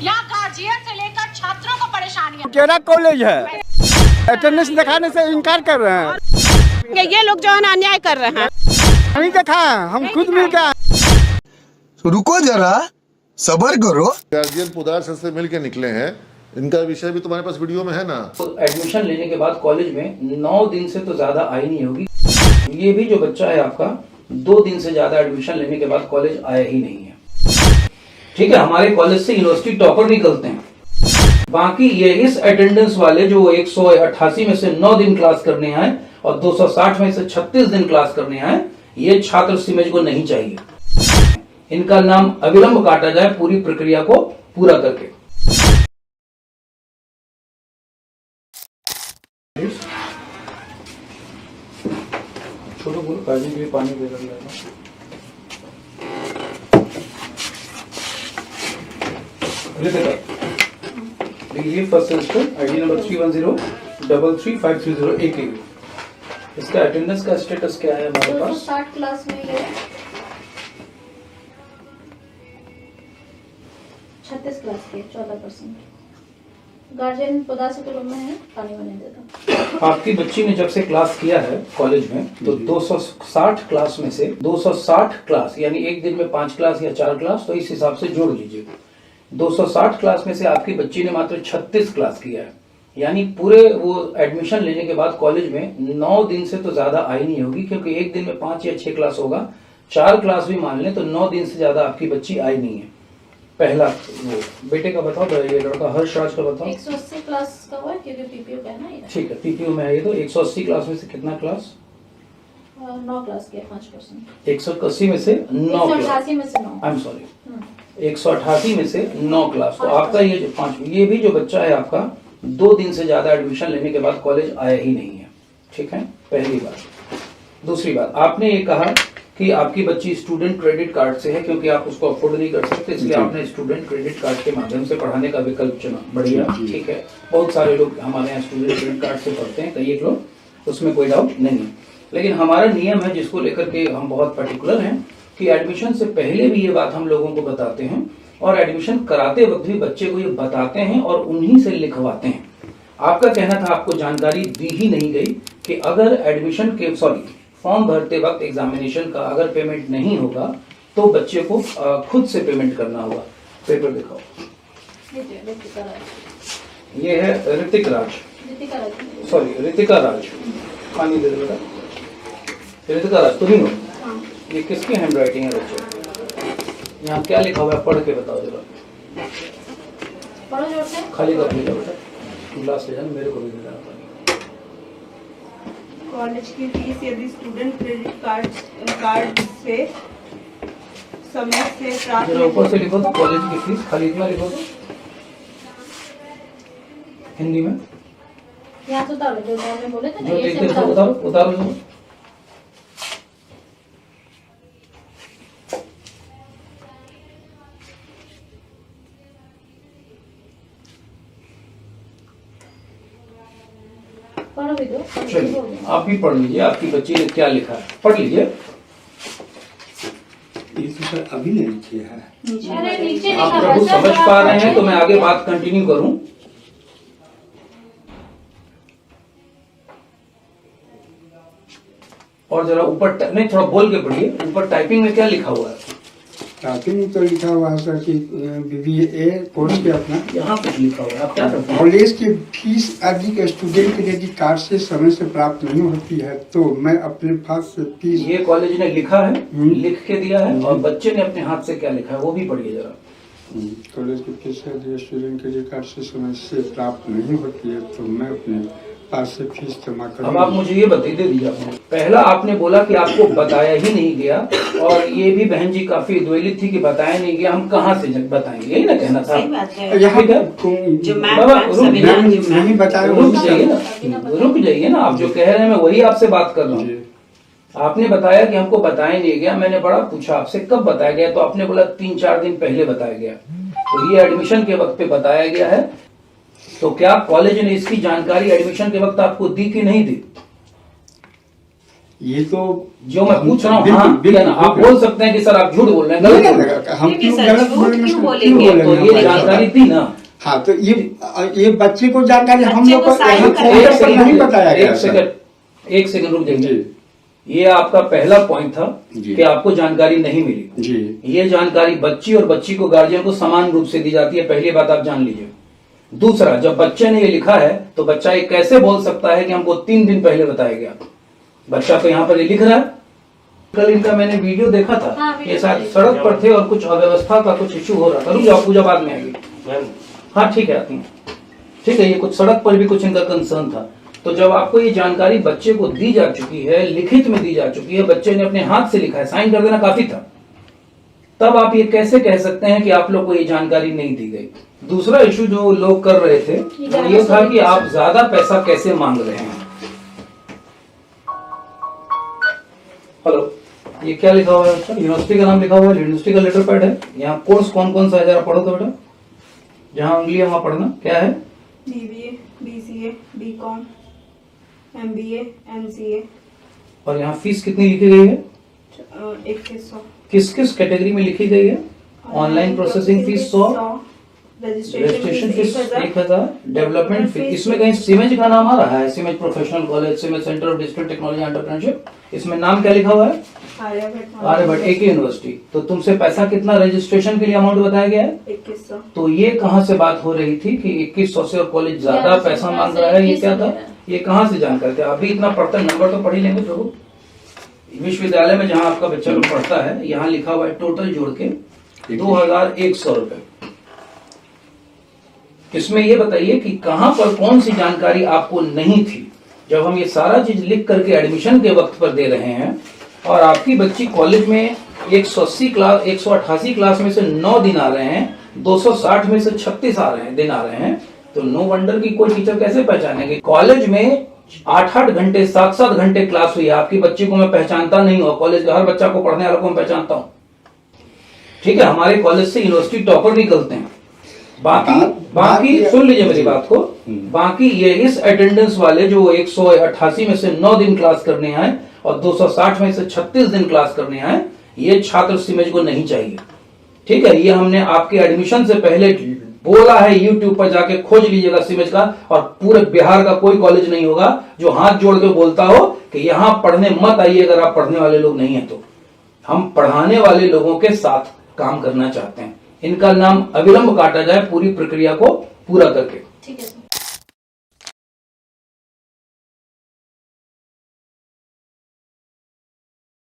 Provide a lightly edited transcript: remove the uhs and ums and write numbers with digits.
यहाँ गार्जियन से लेकर छात्रों को परेशानी। केरा कॉलेज है, अटेंडेंस दिखाने से इनकार कर रहे हैं। ये लोग जो है ना अन्याय कर रहे हैं। नहीं देखा, हम खुद मिलकर। रुको जरा, सब्र करो। गार्जियन पुदार से मिल के निकले हैं, इनका विषय भी तुम्हारे पास वीडियो में है ना। तो एडमिशन लेने के बाद कॉलेज में 9 दिन से तो ज्यादा आई नहीं होगी। ये भी जो बच्चा है आपका 2 दिन से ज्यादा एडमिशन लेने के बाद कॉलेज आया ही नहीं है। ठीक है, हमारे कॉलेज से यूनिवर्सिटी टॉपर निकलते हैं। बाकी ये इस अटेंडेंस वाले जो 188 में से 9 दिन क्लास करने आए और 260 में से 36 दिन क्लास करने आए, ये छात्र सिमज को नहीं चाहिए। इनका नाम अविलंब काटा जाए पूरी प्रक्रिया को पूरा करके। छोटो बोलो, काजी के लिए पानी दे रहा है। First semester ID number 3103133530 AK। इसका अटेंडेंस का स्टेटस क्या है हमारे पास? 60 क्लास में ये 36 क्लास के 14%। गार्जियन पदा से रूम में है, पानी बने देता। आपकी बच्ची ने जब से क्लास किया है कॉलेज में, तो 260 क्लास में से 260 क्लास, यानी एक दिन में 5 क्लास या 4 क्लास, तो इस हिसाब से जोड़ लीजिए। 260 क्लास में से आपकी बच्ची ने मात्र 36 क्लास किया है, यानी पूरे वो एडमिशन लेने के बाद कॉलेज में 9 दिन से तो ज्यादा आई नहीं होगी, क्योंकि एक दिन में 5 या 6 क्लास होगा। 4 क्लास भी मान लें तो 9 दिन से ज्यादा आपकी बच्ची आई नहीं है। पहला वो बेटे का बताओ, ये लड़का हर्षराज का बताओ। 180 क्लास का हुआ क्योंकि पीपीयू का है ना ये। ठीक है, पीपीयू में है ये। तो 180 क्लास में से कितना क्लास? 9 क्लास के 5%। 180 में से 9 क्लास। 188 में से 9। आई एम सॉरी, 188 में से 9 क्लास। तो आपका ये जो 5, ये भी जो बच्चा है आपका 2 दिन से ज्यादा एडमिशन लेने के बाद कॉलेज आया ही नहीं है। ठीक है, पहली बात। दूसरी बात, आपने ये कहा कि आपकी बच्ची स्टूडेंट क्रेडिट कार्ड से है, क्योंकि आप उसको अफोर्ड नहीं कर सकते, इसलिए आपने स्टूडेंट क्रेडिट कार्ड के माध्यम से पढ़ाने का विकल्प चुना। बढ़िया, ठीक है। बहुत सारे लोग हमारे यहाँ स्टूडेंट क्रेडिट कार्ड से पढ़ते हैं, कई एक लोग, उसमें कोई डाउट नहीं है। लेकिन हमारा नियम है जिसको लेकर के हम बहुत पर्टिकुलर हैं कि एडमिशन से पहले भी ये बात हम लोगों को बताते हैं, और एडमिशन कराते वक्त भी बच्चे को ये बताते हैं और उन्हीं से लिखवाते हैं। आपका कहना था आपको जानकारी दी ही नहीं गई कि अगर एडमिशन के फॉर्म भरते वक्त एग्जामिनेशन का अगर पेमेंट नहीं होगा तो बच्चे को खुद से पेमेंट करना होगा। पेपर दिखाओ। ये है ऋतिक राज, सॉरी ऋतिका राज। पानी दे दो बेटा। ऋतिका राज तुम ही हो? ये किसकी हैंड राइटिंग है बच्चे? यहाँ क्या लिखा हुआ है, पढ़ के बताओ जरा। खाली कप ले जाओ बेटा, गिलास ले जाना, मेरे को भी दे देना पानी। कॉलेज की फीस यदि स्टूडेंट क्रेडिट कार्ड से समय से प्राप्त। जरा ऊपर से लिखो तो कॉलेज की फीस, खाली इतना लिखो तो हिंदी में। यहाँ से उतारो जो मैंने बोले थे ना, जो ये लिखते से थे उतारो, उतारो जो। पढ़ो भी दो। चलिए आप ही पढ़ लीजिए, आपकी बच्ची ने क्या लिखा है, पढ़ लीजिए। अभी नहीं लिखी है। अरे नीचे आप लिखा प्रभु है, समझ पा रहे हैं तो मैं आगे बात कंटिन्यू करूं। और जरा ऊपर नहीं, थोड़ा बोल के पढ़िए। ऊपर टाइपिंग में क्या लिखा हुआ है? टाइपिंग तो लिखा हुआ है सर कि BBA कोर्स पे अपना यहाँ कुछ लिखा हुआ है, आप क्या करते हैं? कॉलेज की फीस अधिक स्टूडेंट क्रेडिट कार्ड से समय से प्राप्त नहीं होती है, तो मैं अपने पास से फीस। ये कॉलेज ने लिखा है, लिख के दिया है, और बच्चे ने अपने हाथ से क्या लिखा है वो भी पढ़िए जरा। कॉलेज की फीस स्टूडेंट क्रेडिट कार्ड से समय से प्राप्त नहीं होती है, तो मैं अपने पास से फीस जमा कर। अब आप मुझे ये बता दीजिए, आपने पहला आपने बोला कि आपको बताया ही नहीं गया, और ये भी बहन जी काफी द्वेलित थी कि बताया नहीं गया, हम कहाँ से बताएंगे, यही ना कहना था। नहीं बताया, रुक जाइए ना, आप जो कह रहे हैं मैं वही आपसे बात कर रहा हूँ। आपने बताया कि हमको बताया नहीं गया, मैंने बड़ा पूछा आपसे कब बताया गया, तो आपने बोला 3-4 दिन पहले बताया गया। तो ये एडमिशन के वक्त पे बताया गया है, तो क्या कॉलेज ने इसकी जानकारी एडमिशन के वक्त आपको दी कि नहीं दी? ये तो जो मैं पूछ रहा हूँ, बिल्कुल, हाँ बिल्कुल, क्या ना, आप बिल्कुल। बोल सकते हैं कि सर आप झूठ बोल रहे हैं, गलत बोल रहे हैं। हम नहीं, क्यों सर, गलत झूठ बोलेंगे? क्यों क्यों बोलेंगे? तो बोलेंगे? ये जानकारी दी ना। हाँ, तो ये बच्चे को जानकारी हम बच्चे लोग को को साइन यहाँ करना काउंटर एक पर नहीं सेकंड, बताया गया एक सर। सेकंड, एक सेकंड रुक जाइए। जी ये आपका पहला पॉइंट था जी। कि आपको जानकारी नहीं मिली। जी ये जानकारी बच्ची और बच्ची को गार्जियन को समान रूप से दी जाती है, पहली बात आप जान लीजिए। दूसरा, जब बच्चे ने ये लिखा है तो बच्चा ये कैसे बोल सकता है कि हमको 3 दिन पहले बताया गया? बच्चा तो यहाँ पर ये लिख रहा है। कल इनका मैंने वीडियो देखा था, हाँ, वीडियो ये शायद देखा। सड़क पर थे और कुछ अव्यवस्था का कुछ इशू हो रहा था। रुक जाओ, पूजा बाद में आएगी। हाँ ठीक है, आती है। ठीक है, ये कुछ सड़क पर भी कुछ इनका कंसर्न था। तो जब आपको ये जानकारी बच्चे को दी जा चुकी है, लिखित में दी जा चुकी है, बच्चे ने अपने हाथ से लिखा है, साइन कर देना काफी था, तब आप ये कैसे कह सकते हैं कि आप लोग को ये जानकारी नहीं दी गई? दूसरा इशू जो लोग कर रहे थे वो ये था कि आप ज्यादा पैसा कैसे मांग रहे हैं। हेलो, ये क्या लिखा हुआ है? यूनिवर्सिटी का नाम लिखा हुआ है, यूनिवर्सिटी का लेटर पैड है। यहाँ कोर्स कौन कौन सा है जरा पढ़ो तो बेटा, जहाँ उंगली है वहां पढ़ना। क्या है? BBA, BCA, BCom, MBA, MCA, और यहाँ फीस कितनी लिखी गई है? 2100। किस किस कैटेगरी में लिखी गई है? Online processing fees 100, registration fees 1000, development fees. इसमें कहीं सीमेज का नाम आ रहा है? CIMAGE professional college, CIMAGE centre of digital technology entrepreneurship, इसमें नाम क्या लिखा हुआ है? आर्यभट्ट, एक ही यूनिवर्सिटी। तो तुमसे पैसा कितना रजिस्ट्रेशन के लिए अमाउंट बताया गया है? 2100। तो ये कहाँ से बात हो रही थी कि 2100 से और कॉलेज ज्यादा पैसा मांग रहा है? ये क्या था? ये कहाँ से जानकारी थे? अभी इतना पढ़ता, नंबर तो पढ़ ही लेंगे प्रभु। विश्वविद्यालय में जहाँ आपका बच्चा लोग पढ़ता है, यहाँ लिखा हुआ है टोटल जोड़ के 2100 रुपए। इसमें ये बताइए कि कहां पर कौन सी जानकारी आपको नहीं थी जब हम ये सारा चीज लिख करके एडमिशन के वक्त पर दे रहे हैं, और आपकी बच्ची कॉलेज में 188 क्लास में से 9 दिन आ रहे हैं, 260 में से 36 दिन आ रहे हैं। तो नो वंडर की कोई टीचर कैसे पहचानेंगे? कॉलेज में 8-8 घंटे 7-7 घंटे क्लास हुई है। आपकी बच्ची को मैं पहचानता नहीं हूँ, कॉलेज के हर बच्चा को पढ़ने वालों को मैं पहचानता हूँ। ठीक है, हमारे कॉलेज से यूनिवर्सिटी टॉपर निकलते हैं। बाकी सुन लीजिए मेरी बात को, बाकी ये इस अटेंडेंस वाले जो 188 में से 9 दिन क्लास करने आए और 260 में से 36 दिन क्लास करने आए, ये छात्र सीमेज को नहीं चाहिए। ठीक है, ये हमने आपके एडमिशन से पहले बोला है, यूट्यूब पर जाके खोज लीजिएगा सीमेज का, और पूरे बिहार का कोई कॉलेज नहीं होगा जो हाथ जोड़ के बोलता हो कि यहां पढ़ने मत आइए अगर आप पढ़ने वाले लोग नहीं है तो। हम पढ़ाने वाले लोगों के साथ काम करना चाहते हैं। इनका नाम अविलंब काटा जाए पूरी प्रक्रिया को पूरा करके। ठीक है।